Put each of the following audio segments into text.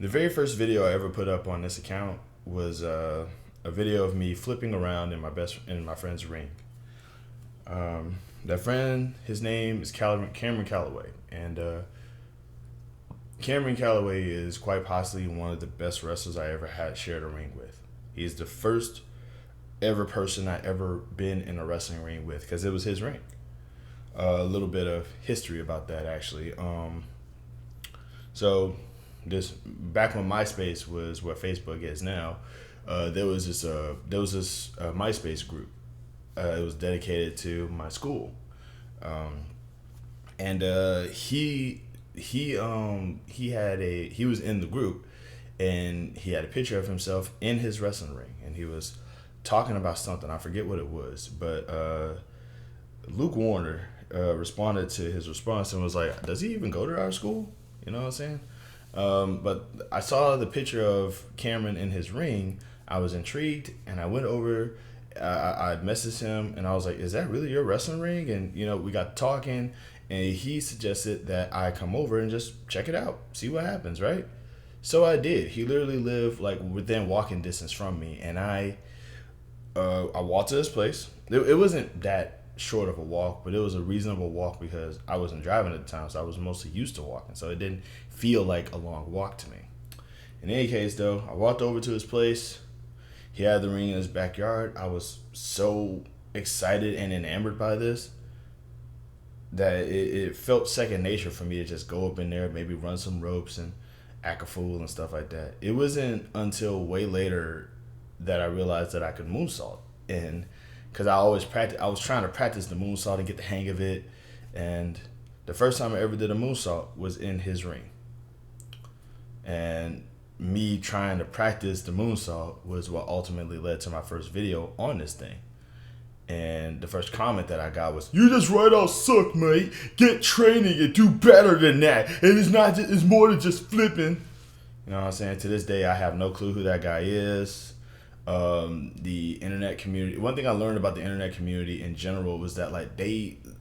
The very first video I ever put up on this account was a video of me flipping around in my friend's ring. That friend, his name is Cameron Calloway, and Cameron Calloway is quite possibly one of the best wrestlers I ever had shared a ring with. He's the first ever person I ever been in a wrestling ring with because it was his ring. A little bit of history about that actually. So this back when MySpace was what Facebook is now. There was this MySpace group. It was dedicated to my school, and he was in the group, and he had a picture of himself in his wrestling ring, and he was talking about something. I forget what it was, but Luke Warner responded to his response and was like, "Does he even go to our school?" You know what I'm saying? But I saw the picture of Cameron in his ring. I was intrigued, and I went over. I messaged him, and I was like, "Is that really your wrestling ring?" And we got talking, and he suggested that I come over and just check it out, see what happens, right? So I did. He literally lived like within walking distance from me, and I walked to his place. It wasn't that short of a walk, but it was a reasonable walk because I wasn't driving at the time, so I was mostly used to walking, so it didn't feel like a long walk to me. In any case, though, I walked over to his place. He had the ring in his backyard. I was so excited and enamored by this that it felt second nature for me to just go up in there, maybe run some ropes and act a fool and stuff like that. It wasn't until way later that I realized that I could moonsault. And because I was trying to practice the moonsault and get the hang of it. And the first time I ever did a moonsault was in his ring. And me trying to practice the moonsault was what ultimately led to my first video on this thing. And the first comment that I got was, "You just right out suck, mate. Get training and do better than that. And it's more than just flipping." You know what I'm saying? To this day, I have no clue who that guy is. The internet community. One thing I learned about the internet community in general was that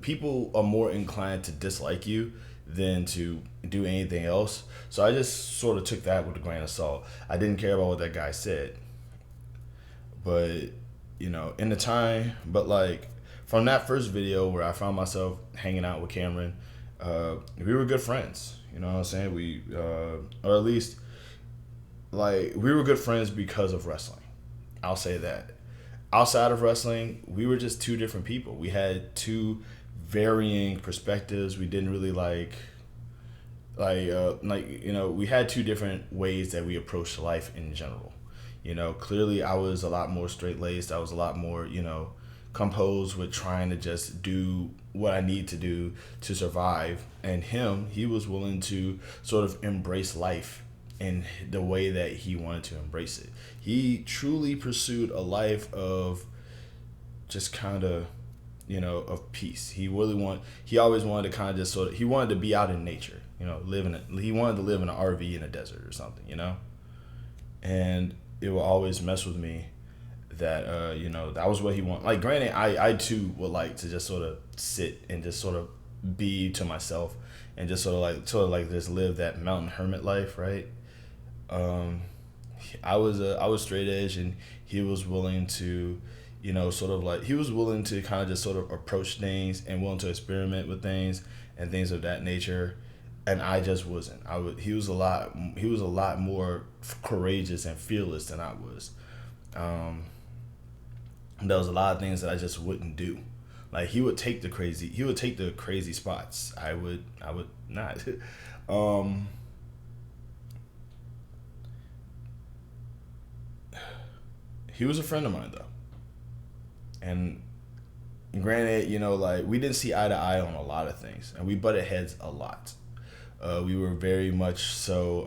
people are more inclined to dislike you than to do anything else. So I just sort of took that with a grain of salt. I didn't care about what that guy said, but in the time, but like from that first video where I found myself hanging out with Cameron, we were good friends. You know what I'm saying? Or at least like we were good friends because of wrestling. I'll say that. Outside of wrestling, we were just two different people. We had two varying perspectives. We didn't really we had two different ways that we approached life in general. Clearly I was a lot more straight laced. I was a lot more, composed with trying to just do what I need to do to survive. And he was willing to sort of embrace life in the way that he wanted to embrace it. He truly pursued a life of just kind of, of peace. He always wanted to kind of just he wanted to be out in nature, he wanted to live in an RV in a desert or something, and it will always mess with me that, that was what he wanted. Like, granted, I too would like to just sort of sit and just sort of be to myself and just sort of like just live that mountain hermit life, right? I was straight edge, and he was willing to, he was willing to kind of just sort of approach things and willing to experiment with things and things of that nature. And I just wasn't. He was a lot more courageous and fearless than I was. There was a lot of things that I just wouldn't do. Like, he would take the crazy spots. I would not. He was a friend of mine, though. And granted, we didn't see eye to eye on a lot of things, and we butted heads a lot. We were very much so,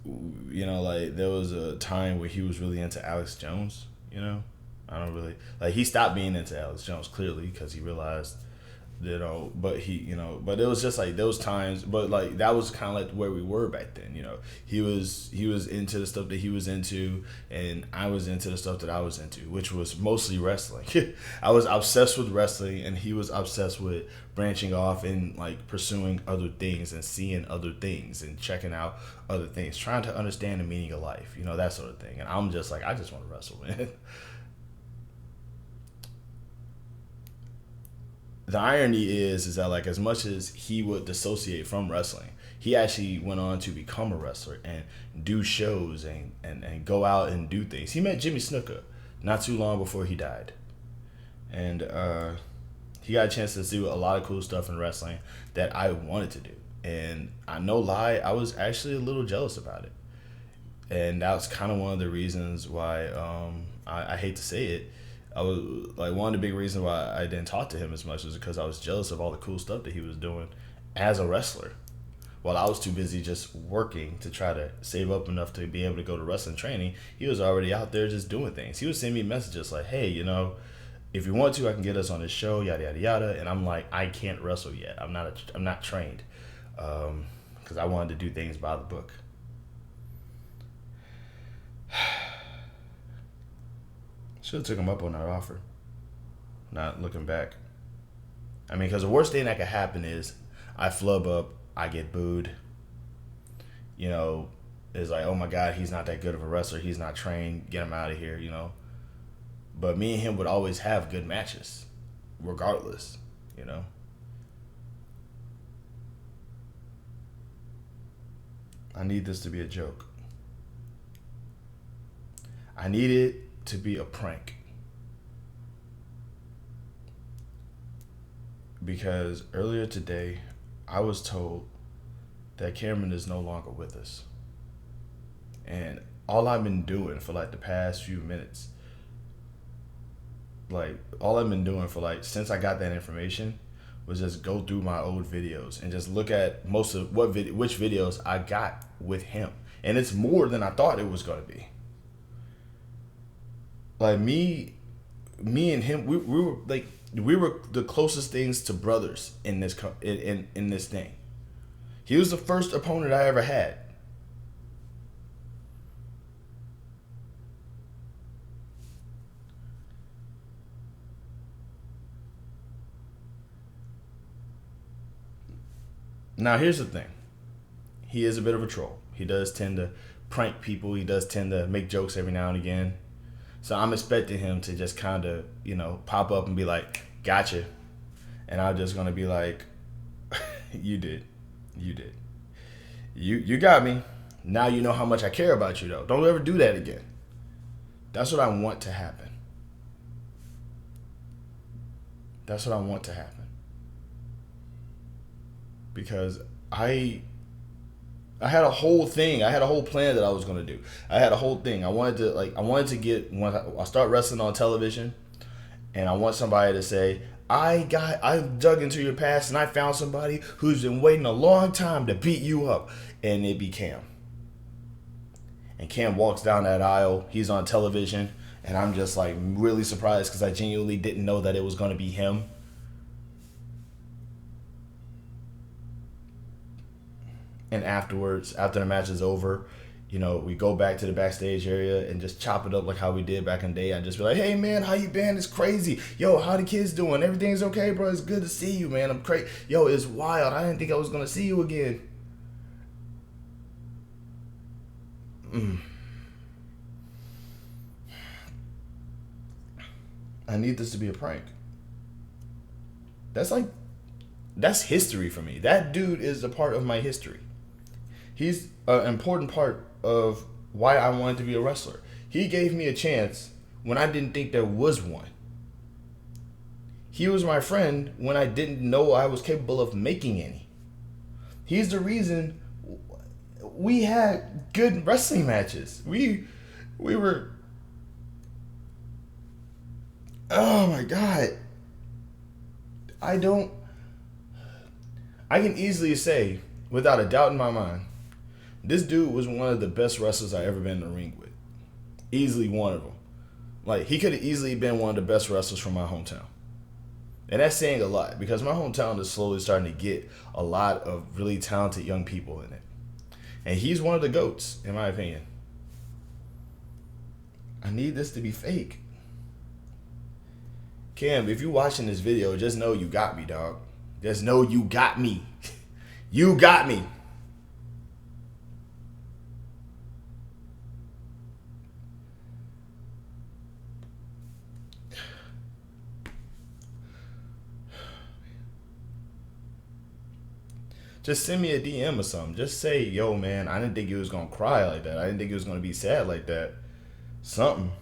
there was a time where he was really into Alex Jones. I don't really he stopped being into Alex Jones clearly because he realized But but it was just like those times, but like that was kind of like where we were back then. He was into the stuff that he was into, and I was into the stuff that I was into, which was mostly wrestling. I was obsessed with wrestling, and he was obsessed with branching off and like pursuing other things and seeing other things and checking out other things, trying to understand the meaning of life, that sort of thing. And I'm just like, I just want to wrestle, man. The irony is that like as much as he would dissociate from wrestling, he actually went on to become a wrestler and do shows and go out and do things. He met Jimmy Snuka not too long before he died, and he got a chance to do a lot of cool stuff in wrestling that I wanted to do. And I no lie, I was actually a little jealous about it, and that was kind of one of the reasons why I hate to say it. I was like one of the big reasons why I didn't talk to him as much was because I was jealous of all the cool stuff that he was doing as a wrestler, while I was too busy just working to try to save up enough to be able to go to wrestling training. He was already out there just doing things. He would send me messages like, "Hey, if you want to, I can get us on this show, yada yada yada." And I'm like, I can't wrestle yet. I'm not trained, because I wanted to do things by the book. Should have took him up on that offer. Not looking back. I mean, because the worst thing that could happen is I flub up, I get booed. It's like, oh my God, he's not that good of a wrestler. He's not trained. Get him out of here, But me and him would always have good matches, regardless, I need this to be a joke. I need it to be a prank. Because earlier today, I was told that Cameron is no longer with us. And all I've been doing for like the past few minutes, since I got that information, was just go through my old videos and just look at most of which videos I got with him. And it's more than I thought it was going to be. Like me and him, we were the closest things to brothers in this in this thing. He was the first opponent I ever had. Now here's the thing. He is a bit of a troll. He does tend to prank people. He does tend to make jokes every now and again. So I'm expecting him to just kind of, pop up and be like, gotcha. And I'm just going to be like, you did. You got me. Now you know how much I care about you, though. Don't ever do that again. That's what I want to happen. Because I had a whole thing. I had a whole plan that I was going to do. I had a whole thing. I wanted to get, when I start wrestling on television, and I want somebody to say, I dug into your past and I found somebody who's been waiting a long time to beat you up. And it'd be Cam. And Cam walks down that aisle. He's on television. And I'm just like really surprised because I genuinely didn't know that it was going to be him. And afterwards, after the match is over, we go back to the backstage area and just chop it up like how we did back in the day. I just be like, hey, man, how you been? It's crazy. Yo, how the kids doing? Everything's okay, bro? It's good to see you, man. I'm crazy. Yo, it's wild. I didn't think I was going to see you again. I need this to be a prank. That's history for me. That dude is a part of my history. He's an important part of why I wanted to be a wrestler. He gave me a chance when I didn't think there was one. He was my friend when I didn't know I was capable of making any. He's the reason we had good wrestling matches. We were... Oh my God. I can easily say, without a doubt in my mind, this dude was one of the best wrestlers I ever been in the ring with. Easily one of them. Like, he could have easily been one of the best wrestlers from my hometown. And that's saying a lot because my hometown is slowly starting to get a lot of really talented young people in it. And he's one of the GOATs, in my opinion. I need this to be fake. Cam, if you're watching this video, just know you got me, dog. Just know you got me. You got me. Just send me a DM or something. Just say, yo, man, I didn't think you was gonna cry like that. I didn't think you was gonna be sad like that. Something.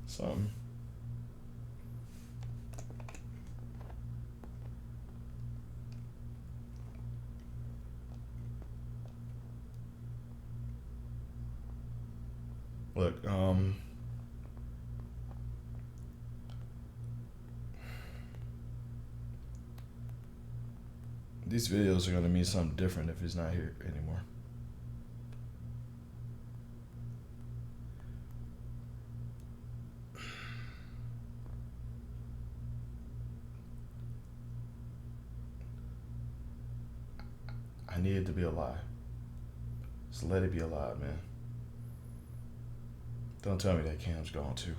Something. Look, these videos are gonna mean something different if he's not here anymore. I need it to be a lie. Just let it be a lie, man. Don't tell me that Cam's gone too.